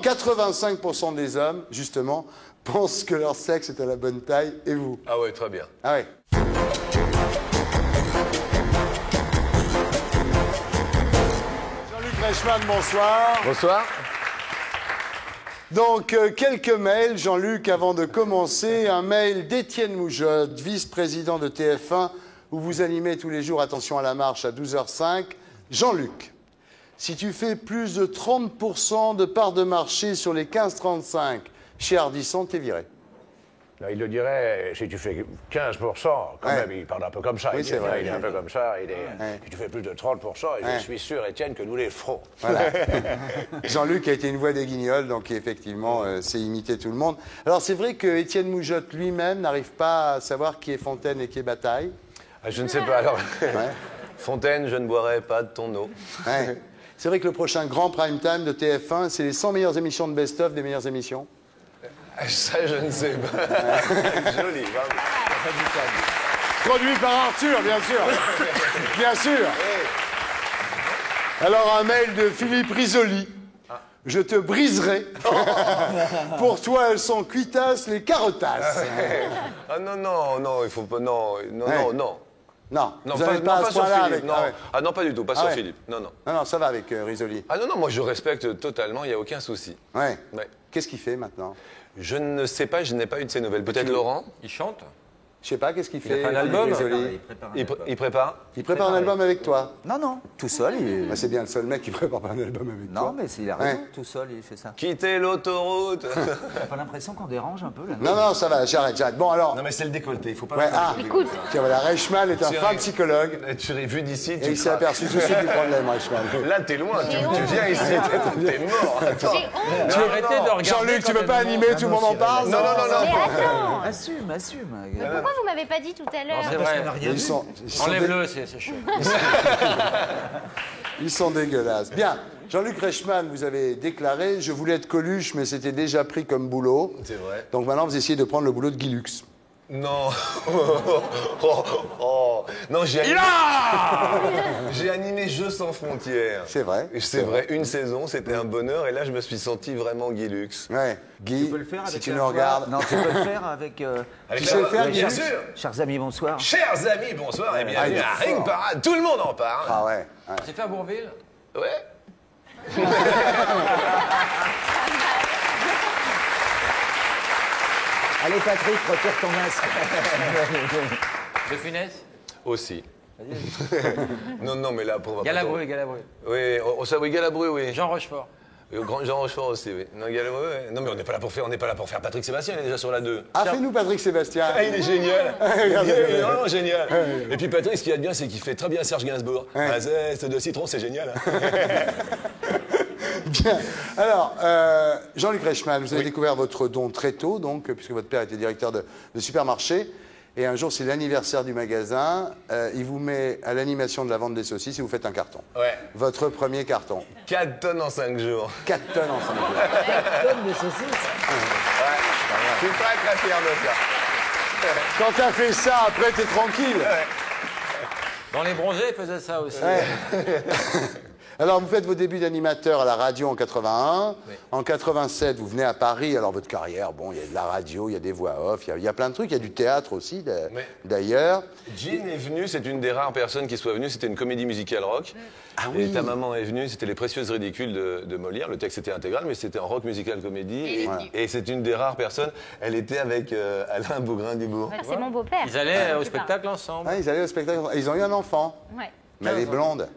85% des hommes, justement, pensent que leur sexe est à la bonne taille. Et vous? Ah ouais, très bien. Ah ouais. Jean-Luc Reichmann, bonsoir. Bonsoir. Donc, quelques mails, Jean-Luc, avant de commencer. Un mail d'Étienne Moujotte, vice-président de TF1, où vous animez tous les jours Attention à la marche à 12h05. Jean-Luc, si tu fais plus de 30% de part de marché sur les 15-35 chez Ardisson, t'es viré. Là, il le dirait, si tu fais 15%, quand même, il parle un peu comme ça. Oui, c'est vrai. Il est un peu comme ça. Si tu fais plus de 30%, et je suis sûr, Étienne, que nous les ferons. Voilà. Jean-Luc a été une voix des Guignols, donc effectivement, c'est imiter tout le monde. Alors, c'est vrai que Étienne Moujotte lui-même n'arrive pas à savoir qui est Fontaine et qui est Bataille. Ah, je ne sais pas, alors. Ouais. Fontaine, je ne boirai pas de ton eau. Ouais. C'est vrai que le prochain grand prime time de TF1, c'est les 100 meilleures émissions de best-of des meilleures émissions. Ça, je ne sais pas. Joli, bravo. Produit par Arthur, bien sûr. Bien sûr. Alors, un mail de Philippe Risoli. Je te briserai. Pour toi, elles sont cuitasses, les carottasses. Ah non, non, non, il faut pas... Non, non, Ouais. non, non. Non, Non, vous n'avez non, pas à ce sur point-là Philippe, avec... non. Ah, ouais. Ah non, pas du tout, pas Ah sur ouais. Philippe. Non, non. Non, non, ça va avec Risoli. Ah non, non, moi je respecte totalement, il n'y a aucun souci. Ouais. Ouais. Qu'est-ce qu'il fait maintenant? Je ne sais pas, je n'ai pas eu de ces nouvelles. Peut-être Laurent? Il chante? Je sais pas, qu'est-ce qu'il fait? fait un Philippe album Risoli. Il prépare? Il prépare un album avec toi. Non, non, tout seul. Bah, c'est bien le seul mec qui prépare pas un album avec toi. Non, mais il a raison, Ouais. tout seul, il fait ça. Quitter l'autoroute. T'as pas l'impression qu'on dérange un peu, là? Non, non, ça va, j'arrête, j'arrête. Bon, alors... Non mais c'est le décolleté, il faut pas... Ouais, ah, Écoute. tiens, voilà, Reichmann est un Tu fin arrives. psychologue. Tu aurais vu d'ici, Et tu il s'est craques. aperçu tout de suite du problème, Reichmann. Là, t'es loin, tu honte. viens ici, t'es mort. Attends. J'ai honte. Tu arrêté de regarder. Jean-Luc, tu quand veux pas elle animer, tout le monde en parle? Non, non, non, non. Mais attends. Assume, assume. Mais pourquoi vous m'avez pas dit tout à l'heure? C'est vrai. Enlève-le, c'est chaud. Ils sont dégueulasses. Bien, Jean-Luc Reichmann, vous avez déclaré « Je voulais être Coluche, mais c'était déjà pris comme boulot. » C'est vrai. Donc maintenant, vous essayez de prendre le boulot de Guy Lux. Non. Oh. Non, j'ai animé Jeux sans frontières. C'est vrai. Et c'est vrai, une saison, c'était un bonheur. Et là, je me suis senti vraiment Guy Lux. Ouais. Guy, Tu peux le faire si avec tu la nous voix. regardes... Non, tu peux le faire avec... Avec Tu sais le faire, bien Guy sûr. Chers amis, bonsoir. Chers amis, bonsoir et Ah, il bienvenue est à fort. Ring Parade. Tout le monde en parle. Ah ouais. Ouais. C'est fait à Bourville? Ouais. Allez, Patrick, retire ton masque. De Funès? Aussi. Non, non, mais là, pour... Galabru. Oui, oui, Galabru, oui. Jean Rochefort. Grand Jean Rochefort aussi, oui. Non, Galabru, oui. Non, mais on n'est pas là pour faire Patrick Sébastien, il est déjà sur la 2. Ah, fais-nous Patrick Sébastien. Ah, il est génial. Regarde, Il est regarde. vraiment génial. Et puis Patrick, ce qu'il y a de bien, c'est qu'il fait très bien Serge Gainsbourg. Un zeste de citron, c'est génial. Bien. Alors, Jean-Luc Reichmann, vous avez découvert votre don très tôt, donc, puisque votre père était directeur de supermarché. Et un jour, c'est l'anniversaire du magasin. Il vous met à l'animation de la vente des saucisses et vous faites un carton. Ouais. Votre premier carton. 4 tonnes en 5 jours. 4 tonnes en 5 jours. Donne des saucisses. Ouais. Je suis très très fier de ça. Quand t'as fait ça, après, t'es tranquille. Dans les bronzés, il faisait ça aussi. Alors, vous faites vos débuts d'animateur à la radio en 81. Oui. En 87, vous venez à Paris. Alors, votre carrière, bon, il y a de la radio, il y a des voix off, il y a plein de trucs. Il y a du théâtre aussi, d'ailleurs. Jean est venue, c'est une des rares personnes qui soit venue. C'était une comédie musicale rock. Ah Et oui. ta maman est venue, c'était Les Précieuses Ridicules de Molière. Le texte était intégral, mais c'était en rock musical comédie. Et c'est une des rares personnes. Elle était avec Alain Bougrain-Dubourg. Voilà, c'est mon beau-père. Ils allaient au spectacle ensemble. Ah, ils allaient au spectacle. Ils ont eu un enfant. Ouais. Mais elle est blonde.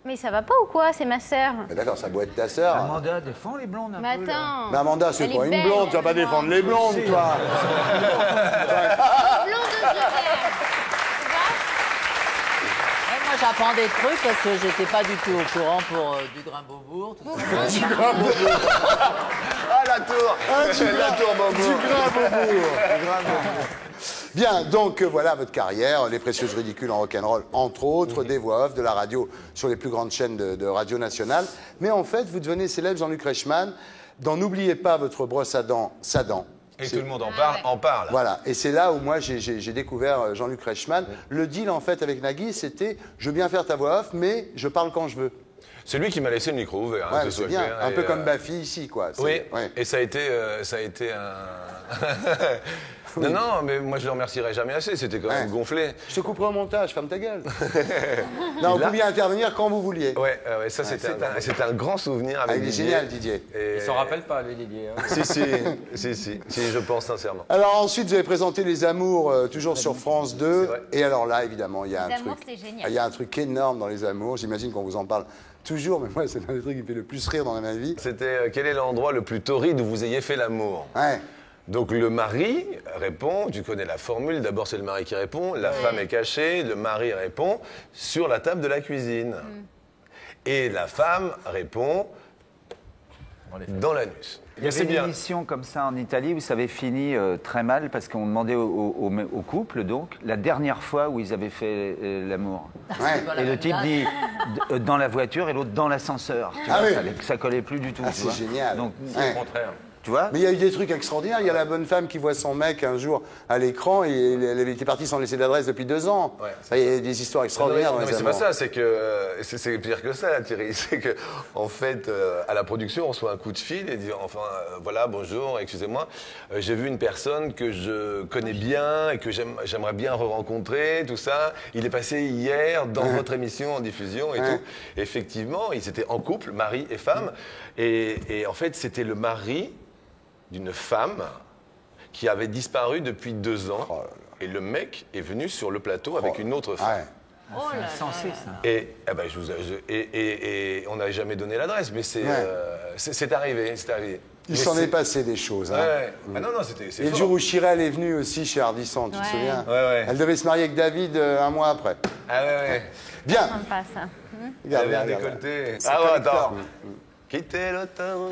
Mais ça va pas ou quoi? C'est ma sœur. Mais d'accord, ça doit être ta sœur. Amanda, défend les blondes un Mais peu, là. attends. Mais Amanda, c'est Elle pas est une belle, blonde. Tu vas pas elle est défendre blonde. les blondes, toi. Blondeuse de verre. Ouais, moi j'apprends des trucs parce que j'étais pas du tout au courant pour du grain Beaubourg. Tout ça. Ah, la tour. La tour, Bobo. Du grain Beaubourg. Bien, donc voilà votre carrière, les Précieuses Ridicules en rock'n'roll, entre autres, des voix off, de la radio sur les plus grandes chaînes de radio nationale. Mais en fait, vous devenez célèbre, Jean-Luc Reichmann, dans N'oubliez pas votre brosse à dents, sa dent. Et tout le monde en parle. Voilà, et c'est là où moi j'ai découvert Jean-Luc Reichmann. Le deal en fait avec Nagui, c'était je veux bien faire ta voix off, mais je parle quand je veux. C'est lui qui m'a laissé le micro ouvert. Ouais, que ce c'est soit bien. clair, Un et, peu comme Baffy ici, quoi. Oui, Ouais. et ça a été un... Non, mais moi je le remercierai jamais assez, c'était quand même gonflé. Je te couperai au montage, ferme ta gueule. Non, vous pouviez intervenir quand vous vouliez. Ouais, ça c'était un grand souvenir avec Il est Didier. génial, Didier. Et... Il s'en rappelle pas, lui, Didier. Hein. Si, je pense sincèrement. Alors ensuite, vous avez présenté Les Amours, toujours sur France 2. vrai. Et alors là, évidemment, il y a Les un Amours, truc. c'est génial. Il y a un truc énorme dans Les Amours. J'imagine qu'on vous en parle toujours, mais moi, c'est un des trucs qui me fait le plus rire dans ma vie. C'était quel est l'endroit le plus torride où vous ayez fait l'amour? Ouais. Donc le mari répond, tu connais la formule, d'abord c'est le mari qui répond, la femme est cachée, le mari répond sur la table de la cuisine. Et la femme répond dans l'anus. Il y avait C'est une bien. émission comme ça en Italie où ça avait fini très mal parce qu'on demandait au couple, donc, la dernière fois où ils avaient fait l'amour. Ouais. Et le type dit dans la voiture et l'autre dans l'ascenseur. Tu Ah vois, oui. ça collait plus du tout. Ah, tu c'est vois. génial. Donc, Ouais. Au contraire. tu vois. Mais il y a eu des trucs extraordinaires. Il y a la bonne femme qui voit son mec un jour à l'écran et elle était partie sans laisser d'adresse depuis 2 ans. Ouais, Il y a des histoires extraordinaires Non, dans mais Les c'est pas Amours. ça, c'est que c'est pire que ça, Thierry. C'est que en fait, à la production, on reçoit un coup de fil et dit voilà, bonjour, excusez-moi, j'ai vu une personne que je connais bien et que j'aimerais bien re-rencontrer, tout ça. Il est passé hier dans votre émission en diffusion et tout. Effectivement, ils étaient en couple, mari et femme, et en fait, c'était le mari d'une femme qui avait disparu depuis 2 ans. Oh là là. Et le mec est venu sur le plateau avec une autre femme. Ouais. Oh là là. Sensé, ça. Et, eh ben, et on n'a jamais donné l'adresse, mais c'est arrivé, c'est arrivé. Il Mais s'en c'est- est passé des choses. Hein. Ouais. Ah non, c'est Et le fort. jour où Chirel est venue aussi chez Ardisson, tu te Ouais. souviens Ouais. Elle devait se marier avec David un mois après. Ah ouais. Bien. Sympa, ça. Il avait un regarde. décolleté. C'est Ah ouais, collector. attends. Quitter l'automne.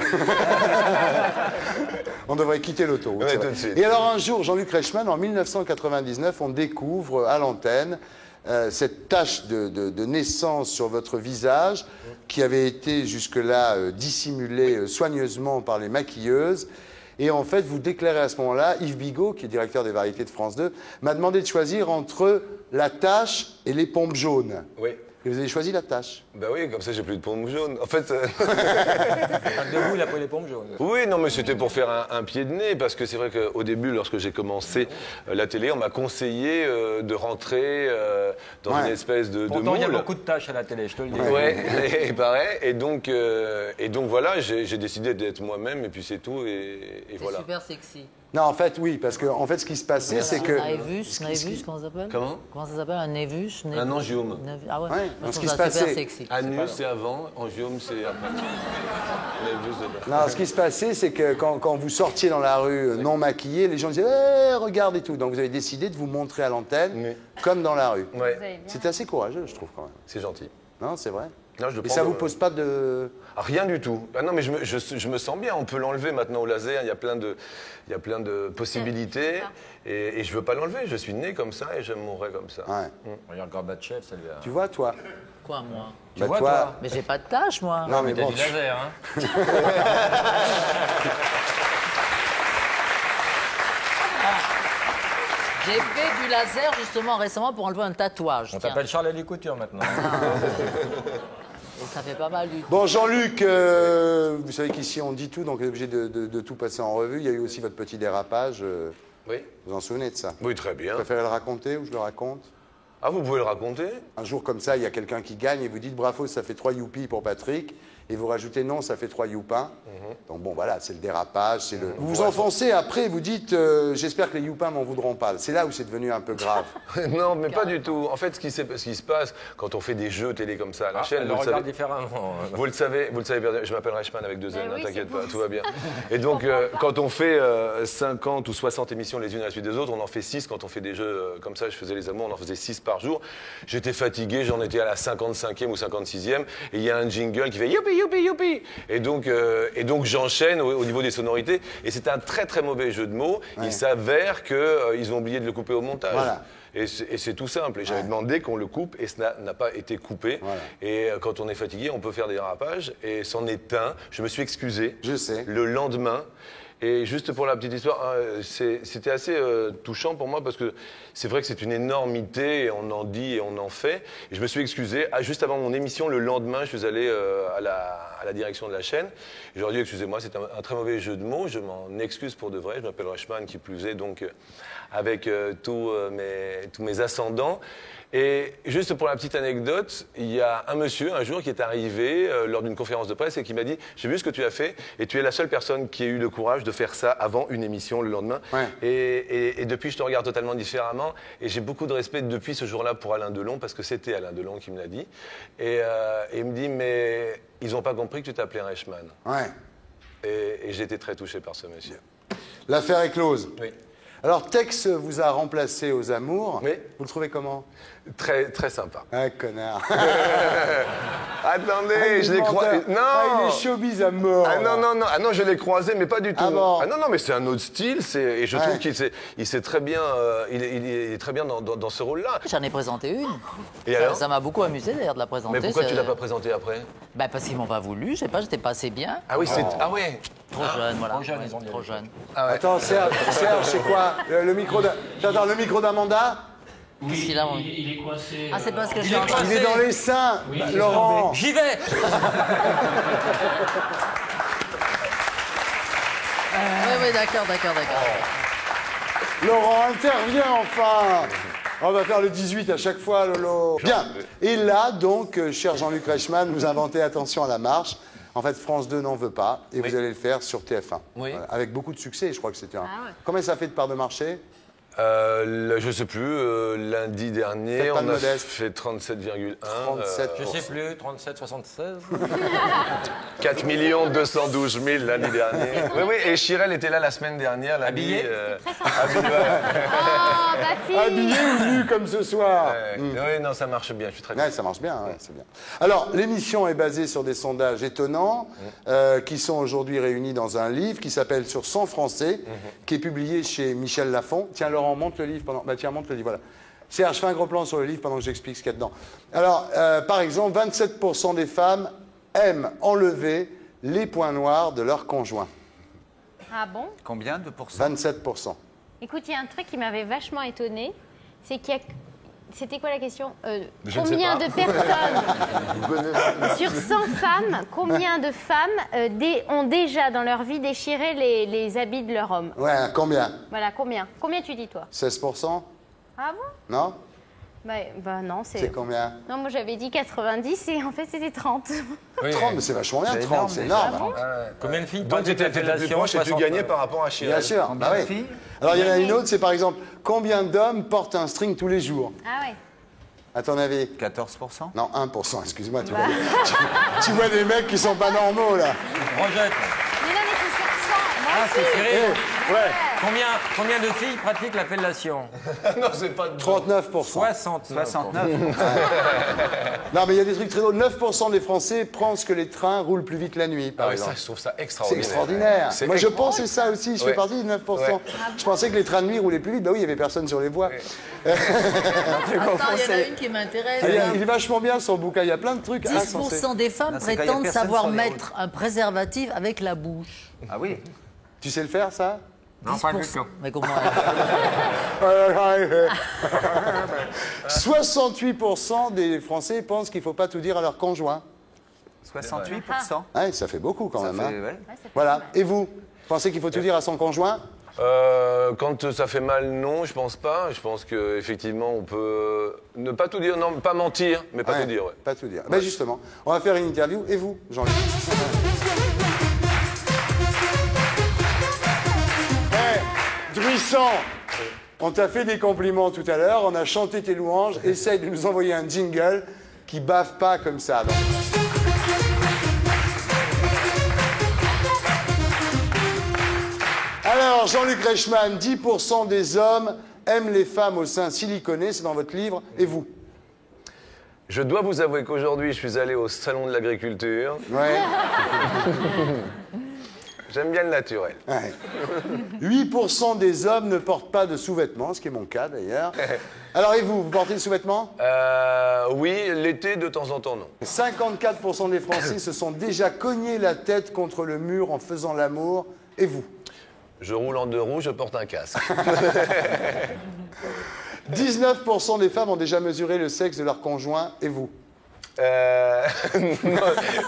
On devrait quitter l'autoroute. Ouais, c'est tout vrai. de suite. Et alors un jour, Jean-Luc Reichmann, en 1999, on découvre à l'antenne cette tache de naissance sur votre visage qui avait été jusque-là dissimulée soigneusement par les maquilleuses. Et en fait, vous déclarez à ce moment-là, Yves Bigot, qui est directeur des variétés de France 2, m'a demandé de choisir entre la tache et les pompes jaunes. Oui. Et vous avez choisi la tache. Bah oui, comme ça j'ai plus de pompe jaune. En fait, Debout, il a pris les pompes jaunes. oui, non, mais c'était pour faire un pied de nez, parce que c'est vrai qu'au début, lorsque j'ai commencé la télé, on m'a conseillé de rentrer dans Ouais. une espèce de Pourtant, il y a moule. beaucoup de tâches à la télé, je te le dis. Ouais, et pareil. Et donc voilà, j'ai décidé d'être moi-même, et puis c'est tout, et C'est voilà. super sexy. Non, en fait, oui, parce que en fait, ce qui se passait, c'est que... Un Névus, comment ça s'appelle? Comment ça s'appelle? Un Névus? Un angiome. Ah ouais? Ouais, Moi, ce je qui trouve se ça super passait- sexy. Anus, c'est avant, angiome, c'est après. Non, ce qui se passait, c'est que quand vous sortiez dans la rue non maquillé, les gens disaient hey, « regarde » et tout. Donc vous avez décidé de vous montrer à l'antenne Oui. comme dans la rue. Vous Ouais, avez bien. C'est assez courageux, je trouve, quand même. c'est gentil. Non, c'est vrai. Non, je le Et prends ça comme- vous pose pas de... Ah, rien du tout. Ah non, mais je me sens bien. On peut l'enlever maintenant au laser. Il y a plein de possibilités. Et je veux pas l'enlever. Je suis né comme ça et je mourrai comme ça. Ouais. Regarde Gorbatchev, ça lui a... Tu vois, toi Quoi, moi? Tu vois, toi Mais j'ai pas de tâche, moi. Non, mais T'as bon, du laser, hein. J'ai fait du laser, justement, récemment pour enlever un tatouage. On tiens. t'appelle Charles Elie Couture maintenant. Et ça fait pas mal du tout. Bon, Jean-Luc, vous savez qu'ici, on dit tout, donc on est obligé de tout passer en revue. Il y a eu aussi votre petit dérapage. Oui. Vous en souvenez de ça Oui, très bien. Vous préférez le raconter ou je le raconte? Ah, vous pouvez le raconter? Un jour comme ça, il y a quelqu'un qui gagne et vous dites bravo, ça fait 3 youpies pour Patrick. Et vous rajoutez non, ça fait 3 youpins. Donc bon, voilà, c'est le dérapage. C'est le... Vous vous enfoncez après, vous dites j'espère que les youpins m'en voudront pas. C'est là où c'est devenu un peu grave. Non, mais pas du tout. En fait, ce qui se passe quand on fait des jeux télé comme ça à la chaîne, Elle vous le le regarde savez. différemment. Vous le savez, bien, je m'appelle Reichmann avec 2 N, Mais oui, t'inquiète c'est pas, pour tout va bien. Et donc, quand on fait 50 ou 60 émissions les unes à la suite des autres, on en fait 6. Quand on fait des jeux comme ça, je faisais les amours, on en faisait 6 par jour. J'étais fatigué, j'en étais à la 55e ou 56e, et il y a un jingle qui fait youpi, youpi, youpi. Et donc j'enchaîne au niveau des sonorités, et c'est un très très mauvais jeu de mots. Ouais. Il s'avère qu'ils ont oublié de le couper au montage. Voilà. Et c'est tout simple. Et j'avais demandé qu'on le coupe et ça n'a pas été coupé. Voilà. Et quand on est fatigué, on peut faire des dérapages. Et c'en est un. Je me suis excusé. Je sais. Le lendemain. Et juste pour la petite histoire, c'était assez touchant pour moi parce que c'est vrai que c'est une énormité, et on en dit et on en fait. Et je me suis excusé. Juste avant mon émission, le lendemain, je suis allé à la direction de la chaîne. Je leur ai dit, excusez-moi, c'est un très mauvais jeu de mots, je m'en excuse pour de vrai. Je m'appelle Reichmann, qui plus est, donc avec tous mes ascendants. Et juste pour la petite anecdote, il y a un monsieur, un jour, qui est arrivé lors d'une conférence de presse et qui m'a dit « J'ai vu ce que tu as fait et tu es la seule personne qui a eu le courage de faire ça avant une émission le lendemain. Ouais. Et depuis, je te regarde totalement différemment et j'ai beaucoup de respect depuis ce jour-là pour Alain Delon parce que c'était Alain Delon qui me l'a dit. Et il me dit « Mais ils n'ont pas compris que tu t'appelais Reichmann. » Ouais. Et j'ai été très touché par ce monsieur. L'affaire est close. Oui. Alors, Tex vous a remplacé aux Amours. Oui. Vous le trouvez comment? Très, très sympa. Ah, connard. Attendez, je l'ai croisé. Non. Ah, il est showbiz à mort. Ah non, non, non, ah non, je l'ai croisé, mais pas du tout. Ah bon. Non, non, mais c'est un autre style, et je Ouais. trouve qu'il sait très bien, il est très bien dans ce rôle-là. J'en ai présenté une. Et alors Ça m'a beaucoup amusé d'ailleurs de la présenter. Mais pourquoi tu c'est- l'as pas présenté après Bah parce qu'ils m'ont pas voulu, je sais pas, j'étais pas assez bien. Ah oui, c'est... Ah ouais. Trop jeune, voilà. trop jeune, Ouais, ils ont dit. trop jeune. Attends, Serge, c'est quoi le micro Attends, le micro d'Amanda? Qu'est-ce qu'il a, mon- Il est coincé. Ah, c'est parce que je Il suis est en train Il est dans les seins, Laurent. J'y vais. Oui, d'accord. Laurent, interviens enfin. On va faire le 18 à chaque fois, Lolo. Bien. Et là, donc, cher Jean-Luc Reichmann, vous inventez Attention à la marche. En fait, France 2 n'en veut pas et Oui. vous allez le faire sur TF1. Oui. Voilà. Avec beaucoup de succès, je crois que c'était un. Ah ouais. Combien ça fait de part de marché? Je sais plus, lundi dernier, Faites pas on de a modeste. fait 37,1. 37. Je sais plus, 37, 76. 4 212 000 lundi dernier. Oui, oui, et Chirel était là la semaine dernière, lundi. Habillé Habillé, ouais. Oh, ma fille. Habillé ou nu comme ce soir? Oui, non, ça marche bien, je suis très bien. Ouais, ça marche bien, ouais, c'est bien. Alors, l'émission est basée sur des sondages étonnants qui sont aujourd'hui réunis dans un livre qui s'appelle Sur 100 Français, qui est publié chez Michel Lafon. Tiens, Laurent, monte le livre pendant... Bah tiens, monte le livre, voilà. Serge, fais un gros plan sur le livre pendant que j'explique ce qu'il y a dedans. Alors, par exemple, 27% des femmes aiment enlever les points noirs de leur conjoint. Ah bon? Combien de pourcents? 27%. Écoute, il y a un truc qui m'avait vachement étonnée, c'est qu'il y a... C'était quoi la question? Je ne Combien sais de personnes, sur 100 femmes, combien de femmes ont déjà dans leur vie déchiré les habits de leur homme? Ouais, combien? Voilà, combien? Combien tu dis, toi? 16%? Ah bon? Non? Bah non, C'est combien? Non, moi j'avais dit 90 et en fait c'était 30. 30, mais c'est vachement bien, C'est 30, énorme, c'est déjà. énorme. Combien de filles Donc tu étais plus proche et tu gagnais par rapport à Chirel. Bien sûr. Combien bah de oui. filles? Alors il y en a une autre, c'est par exemple, combien d'hommes portent un string tous les jours? Ah ouais. À ton avis? 14%? Non, 1%, excuse-moi, tu vois des mecs qui sont pas normaux là. Rejette. Mais non, mais c'est sur 100. Moi Ah, aussi. c'est serré. Ouais, Combien de filles pratiquent l'appellation? Non, c'est pas... 39%. 69. 69. Non, mais il y a des trucs très drôles. 9% des Français pensent que les trains roulent plus vite la nuit, par Ah ouais, exemple. ça, je trouve ça C'est extraordinaire. extraordinaire. C'est Moi, je extra- pensais ça aussi. Je fais Ouais. partie des 9%. Je pensais que les trains de nuit roulaient plus vite. Bah oui, il y avait personne sur les voies. Attends, il y en a une qui m'intéresse. Il est vachement bien son bouquin. Il y a plein de trucs insensés. 10% des femmes Non, c'est quand il y a prétendent personne savoir sur les mettre un préservatif avec la bouche. Ah oui. Tu sais le faire, ça? Non, pas du 10%. tout. Mais comment 68% des Français pensent qu'il ne faut pas tout dire à leur conjoint. 68%. Ouais, ça fait beaucoup quand Ça même. fait, hein. ouais. Voilà. Et vous pensez qu'il faut tout dire à son conjoint? Quand ça fait mal, non, je pense pas. Je pense qu'effectivement, on peut ne pas tout dire, non, pas mentir, mais pas Ouais, tout dire. Ouais. Pas tout dire. Ben justement, on va faire une interview. Et vous, Jean-Luc? Druissant, on t'a fait des compliments tout à l'heure, on a chanté tes louanges. Essaye de nous envoyer un jingle qui bave pas comme ça. Donc. Alors, Jean-Luc Reichmann, 10% des hommes aiment les femmes au sein siliconé, c'est dans votre livre. Et vous? Je dois vous avouer qu'aujourd'hui, je suis allé au salon de l'agriculture. Ouais. J'aime bien le naturel. Ouais. 8% des hommes ne portent pas de sous-vêtements, ce qui est mon cas d'ailleurs. Alors et vous, vous portez des sous-vêtements? Oui, l'été, de temps en temps, non. 54% des Français se sont déjà cogné la tête contre le mur en faisant l'amour. Et vous? Je roule en 2 roues, je porte un casque. 19% des femmes ont déjà mesuré le sexe de leur conjoint, et vous? Non,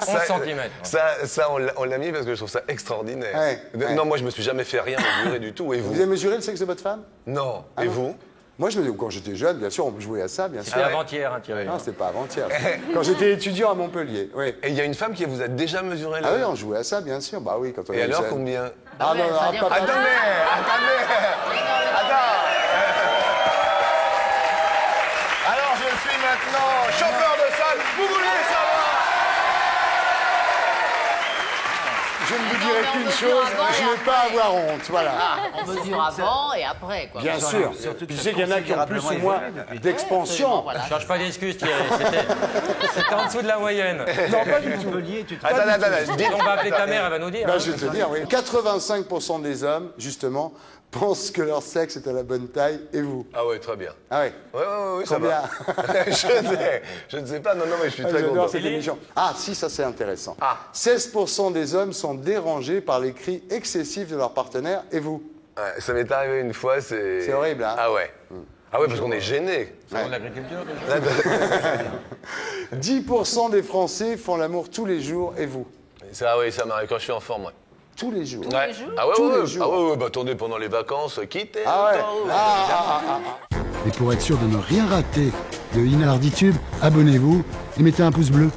11 centimètres. Ça, on l'a mis parce que je trouve ça extraordinaire. Ouais. Non, moi, je me suis jamais fait rien mesurer du tout. Et vous? Vous avez mesuré le sexe de votre femme? Non. Ah Et non. vous? Moi, quand j'étais jeune, bien sûr, on jouait à ça, bien sûr. C'était avant-hier, hein, Thierry. Non, c'était pas avant-hier. Quand j'étais étudiant à Montpellier, oui. Et il y a une femme qui vous a déjà mesuré Ah oui, on jouait à ça, bien sûr. Bah oui, quand on Et était alors, jeune. combien? Ah non, Ouais, non, ça veut dire pas- que- Attendez. Alors, je suis maintenant chauffeur de salle. Vous voulez savoir? Je ne vous Non, dirai mais on qu'une mesure chose, avant et je n'ai pas à après. avoir honte, voilà. On mesure avant et après, quoi. Bien sûr. Surtout Puis que je sais qu'il y en a qui ont plus ou moins d'expansion. Voilà. Cherche pas d'excuses, Thierry. C'était en dessous de la moyenne. Non, pas du tout. Montpellier, tu te Attends. Dites, on va appeler ta mère, elle va nous dire. Ben, je vais te dire, oui. 85% des hommes, justement, pensent que leur sexe est à la bonne taille, et vous? Ah ouais, très bien. Ah oui. Oui, ça Combien? va. Je ne sais pas, non, mais je suis très J'adore content. cette émission. Ah, si, ça c'est intéressant. Ah. 16% des hommes sont dérangés par les cris excessifs de leur partenaire, et vous? Ouais, ça m'est arrivé une fois, c'est... C'est horrible, hein? Ah ouais. Ah ouais, parce qu'on est gêné. C'est de l'agriculture, déjà. 10% des Français font l'amour tous les jours, et vous? Ça, oui, ça m'arrive quand je suis en forme, ouais. Tous les jours. Ouais. les jours Ah ouais, Tous ouais, les jours. Ah ouais, bah attendez, pendant les vacances, quittez. Ah ouais. le temps. Et pour être sûr de ne rien rater de Inarditube, abonnez-vous et mettez un pouce bleu.